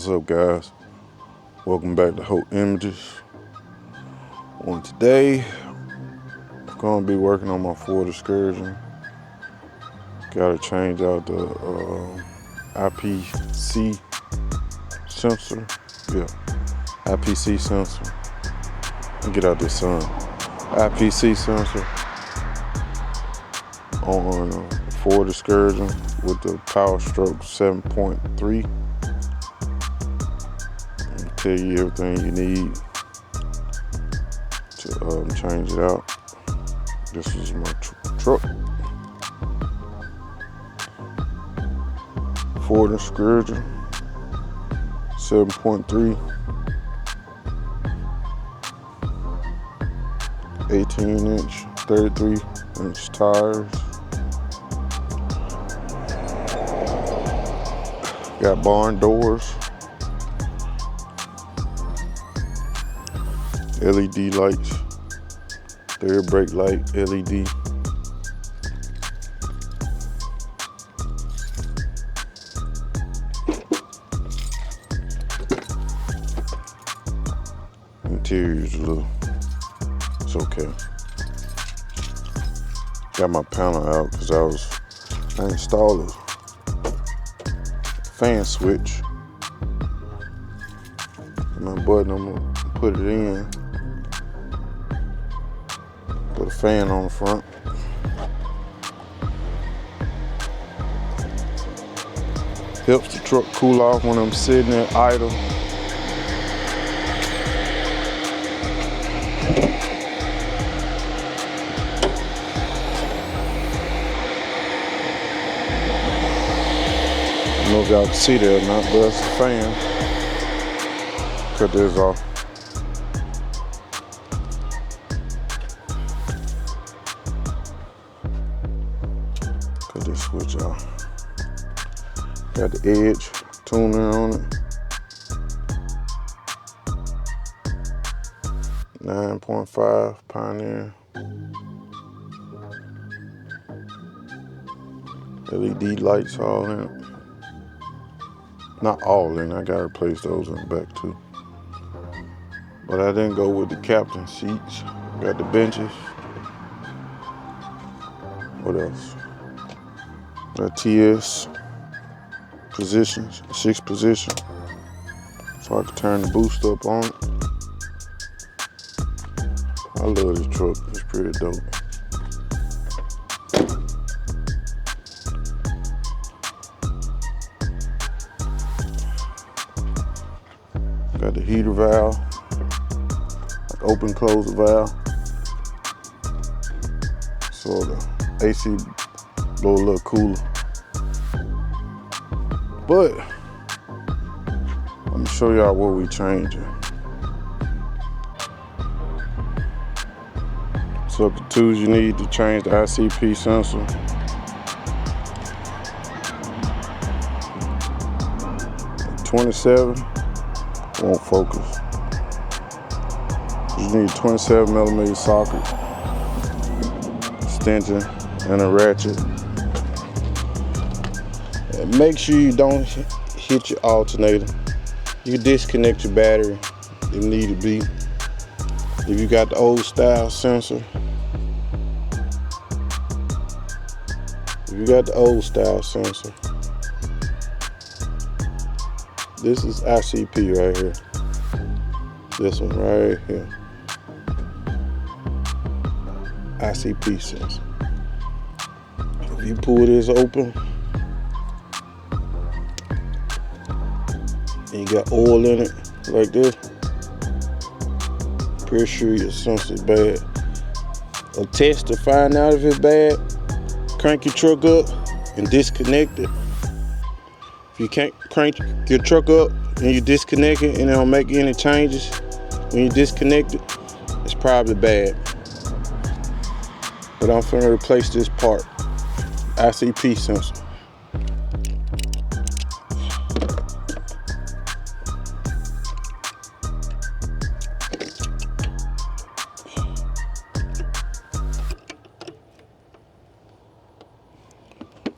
What's up, guys? Welcome back to HOLTIMAGES. On today, I'm going to be working on my Ford Excursion. Got to change out the IPC sensor. Yeah, IPC sensor. Get out this sun. IPC sensor on Ford Excursion with the PowerStroke 7.3. Tell you everything you need to change it out. This is my truck. Ford Excursion 7.3, 18-inch, 33-inch tires. Got barn doors. LED lights, third brake light, LED. Interior's a little, it's okay. Got my panel out because I installed a fan switch. My button, I'm gonna put it in. Put a fan on the front. Helps the truck cool off when I'm sitting there idle. I don't know if y'all can see that or not, but that's the fan. Cut this off. Cut this switch off. Got the edge tuner on it. 9.5 Pioneer. LED lights all in it. Not all in, I gotta replace those in the back too. But I didn't go with the captain seats. Got the benches. What else? Got TS positions, 6 position. So I can turn the boost up on it. I love this truck, it's pretty dope. Got the heater valve, open close the valve. So the AC blow a little cooler. But I'm gonna show y'all what we changing. So the tools you need to change the ICP sensor. At 27 won't focus. You need a 27mm socket, extension, and a ratchet. And make sure you don't hit your alternator. You can disconnect your battery if need to be. If you got the old style sensor, this is ICP right here. This one right here. ICP sensor. If you pull this open, and you got oil in it like this, pretty sure your sensor's bad. A test to find out if it's bad, crank your truck up and disconnect it. If you can't crank your truck up and you disconnect it and it don't make any changes when you disconnect it, it's probably bad. But I'm finna replace this part, ICP sensor.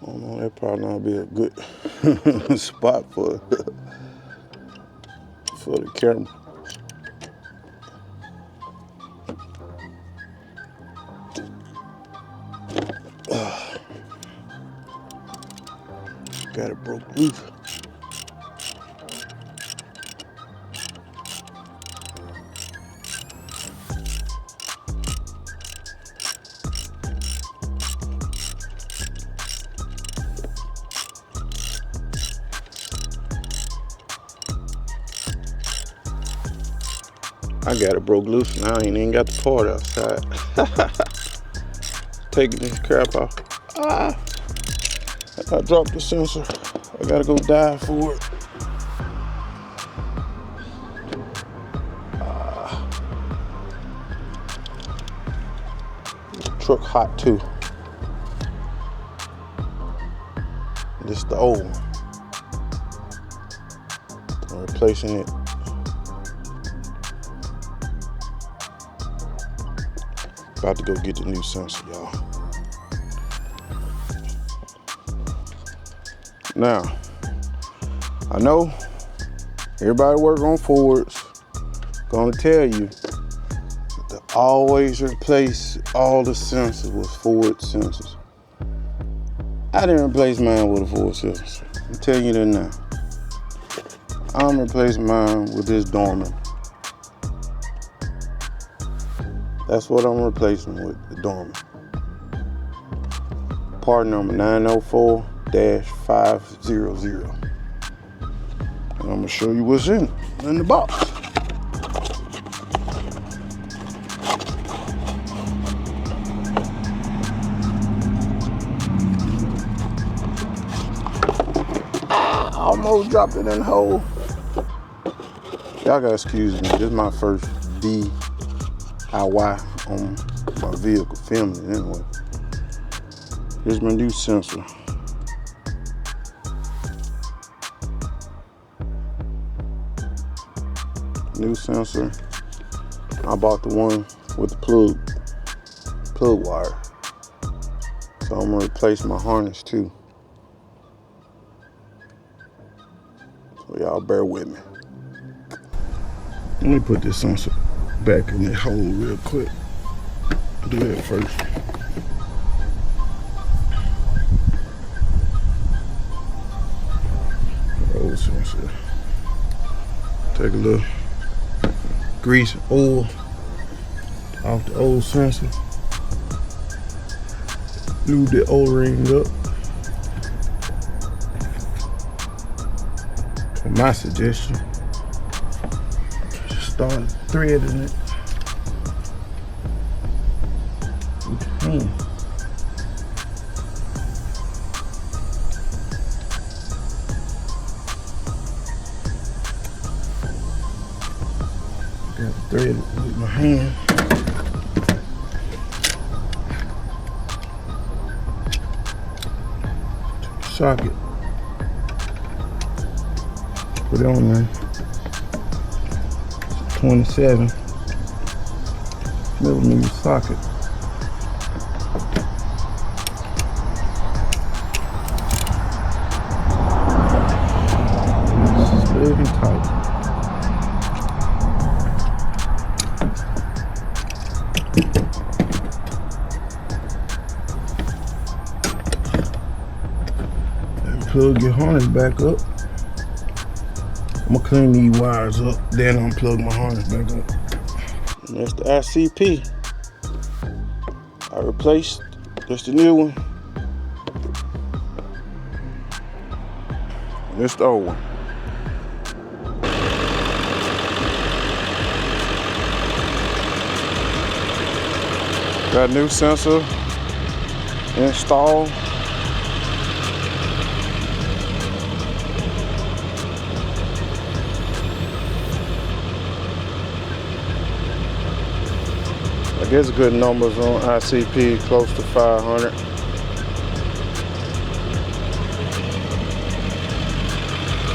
I don't know, that probably not be a good spot for it. for the camera. Got it broke loose. I got it broke loose and I ain't even got the part outside. Taking this crap off. I dropped the sensor. I gotta go dive for it. Truck hot too. This is the old one. I'm replacing it. About to go get the new sensor, y'all. Now, I know everybody work on Fords. Gonna tell you to always replace all the sensors with Ford sensors. I didn't replace mine with a Ford sensor. I'm telling you that now. I'm replacing mine with this Dorman. That's what I'm replacing with, the Dorman. Part number 904-500. And I'm gonna show you what's in the box. Almost dropped it in the hole. Y'all gotta excuse me, this is my first DIY on my vehicle, filming it anyway. Here's my new sensor. New sensor. I bought the one with the plug wire. So I'm gonna replace my harness too. So y'all bear with me. Let me put this sensor back in the hole real quick. Do that first. Old sensor. Take a little grease, oil off the old sensor. Lube the O-ring up. For my suggestion, just start threading it. Got to thread it with my hand. Take the socket. Put it on there. 27mm socket. Good and tight. And plug your harness back up. I'm gonna clean these wires up, then unplug my harness back up. And that's the ICP. I replaced, that's the new one. And that's the old one. Got a new sensor installed. I guess good numbers on ICP, close to 500.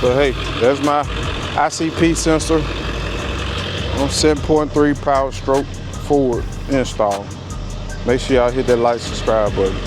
But hey, that's my ICP sensor on 7.3 PowerStroke Ford install. Make sure y'all hit that like, subscribe button.